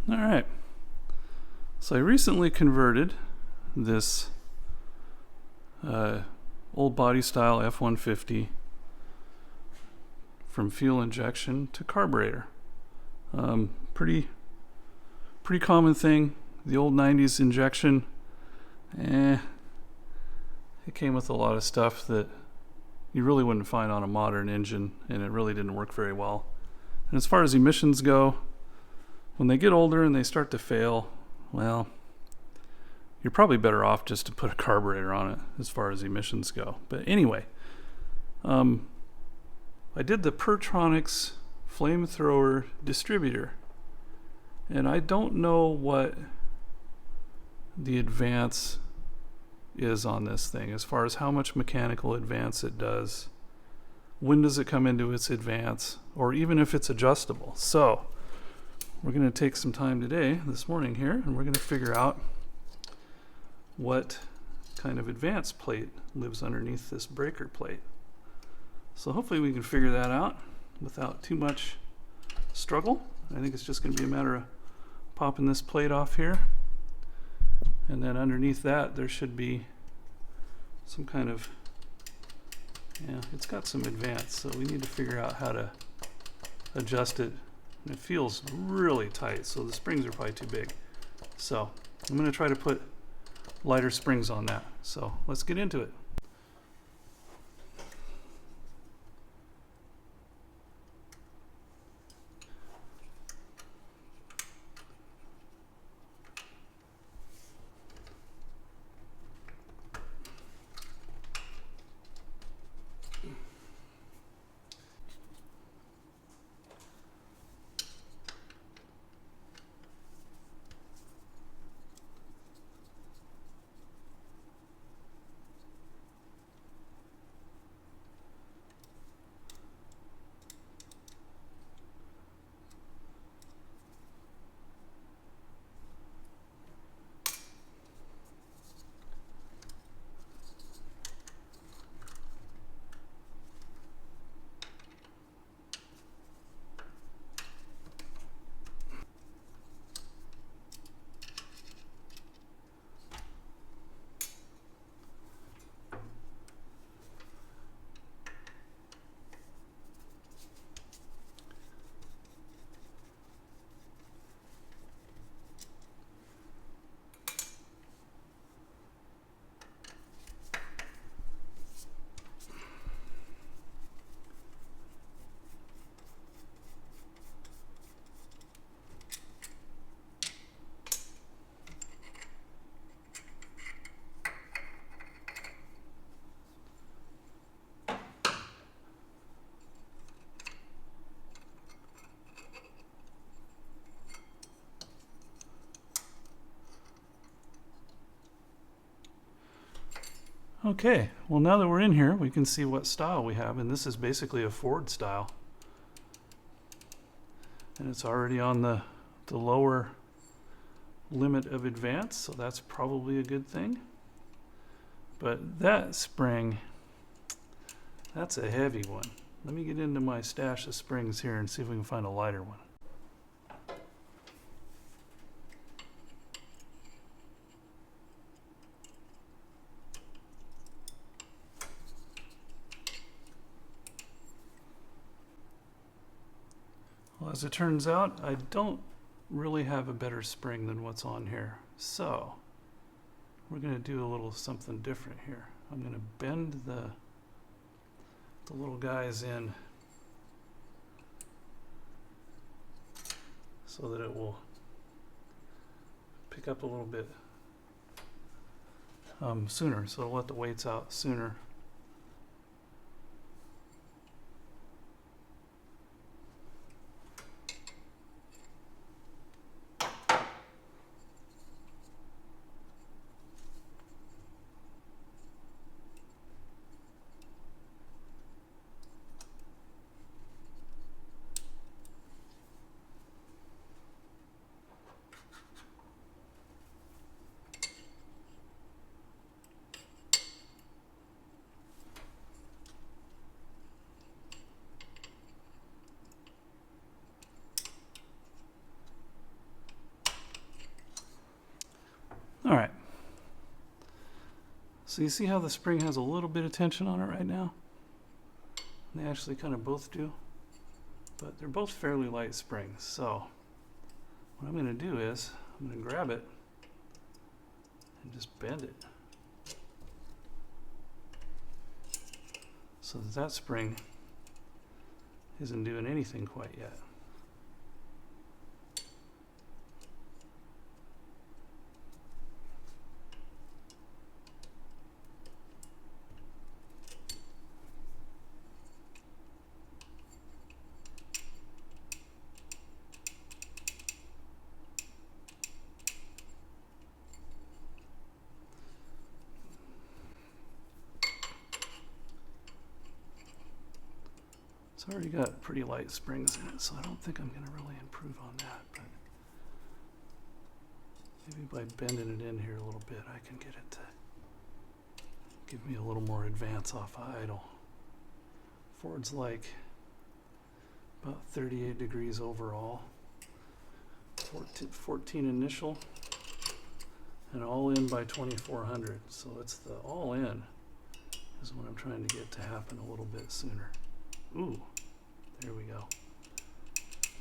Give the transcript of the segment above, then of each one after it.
All right. So I recently converted this old body style F150 from fuel injection to carburetor. Pretty common thing. The old 90s injection, it came with a lot of stuff that you really wouldn't find on a modern engine, and it really didn't work very well. And as far as emissions go, when they get older and they start to fail, well, you're probably better off just to put a carburetor on it as far as emissions go. But anyway, I did the PerTronix flamethrower distributor, and I don't know what the advance is on this thing as far as how much mechanical advance it does. When does it come into its advance, or even if it's adjustable. So we're going to take some time today, this morning here, and we're going to figure out what kind of advance plate lives underneath this breaker plate. So hopefully we can figure that out without too much struggle. I think it's just going to be a matter of popping this plate off here, and then underneath that there should be some kind of, yeah, it's got some advance, so we need to figure out how to adjust it. And it feels really tight, so the springs are probably too big. So I'm going to try to put lighter springs on that. So let's get into it. Okay, well now that we're in here, we can see what style we have, and this is basically a Ford style. And it's already on the lower limit of advance, so that's probably a good thing. But that spring, that's a heavy one. Let me get into my stash of springs here and see if we can find a lighter one. Well, as it turns out, I don't really have a better spring than what's on here. So we're going to do a little something different here. I'm going to bend the little guys in so that it will pick up a little bit sooner. So it'll let the weights out sooner. So you see how the spring has a little bit of tension on it right now? They actually kind of both do, but they're both fairly light springs. So what I'm going to do is I'm going to grab it and just bend it so that that spring isn't doing anything quite yet. It's already got pretty light springs in it, so I don't think I'm going to really improve on that, but maybe by bending it in here a little bit I can get it to give me a little more advance off of idle. Ford's like about 38 degrees overall, 14 initial, and all in by 2400. So it's the all in is what I'm trying to get to happen a little bit sooner. Ooh, there we go.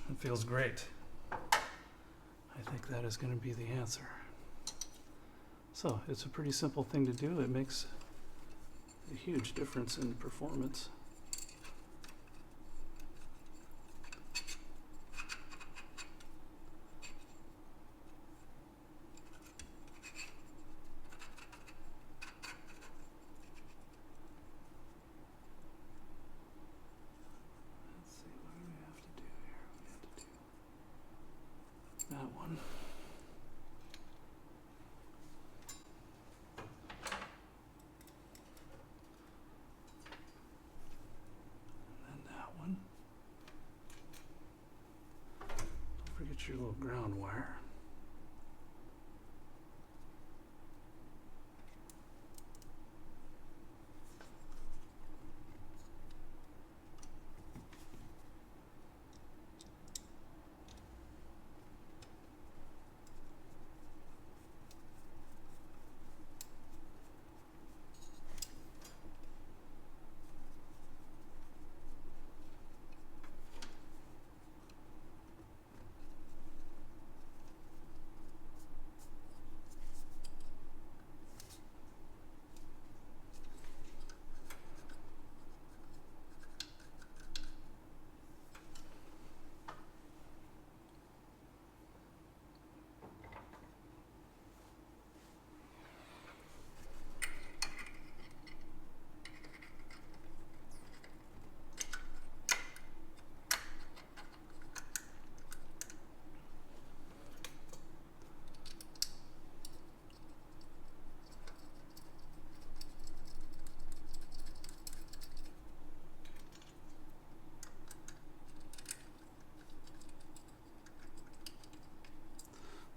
That feels great. I think that is going to be the answer. So it's a pretty simple thing to do. It makes a huge difference in performance. That one. And then that one. Don't forget your little ground wire.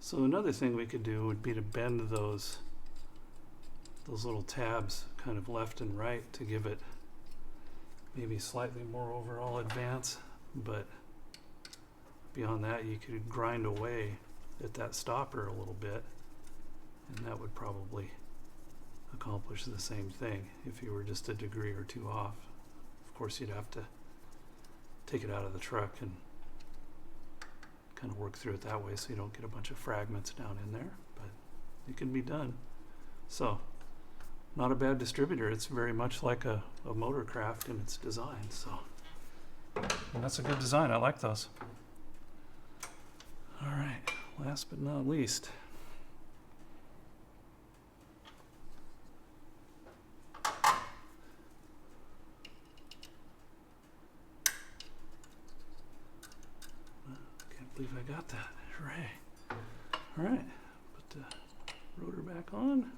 So another thing we could do would be to bend those little tabs kind of left and right to give it maybe slightly more overall advance, but beyond that you could grind away at that stopper a little bit and that would probably accomplish the same thing if you were just a degree or two off. Of course you'd have to take it out of the truck and kind of work through it that way so you don't get a bunch of fragments down in there, but it can be done. So not a bad distributor. It's very much like a Motorcraft in its design. So and that's a good design. I like those. All right, last but not least, can't believe I got that. Hooray. All right, put the rotor back on.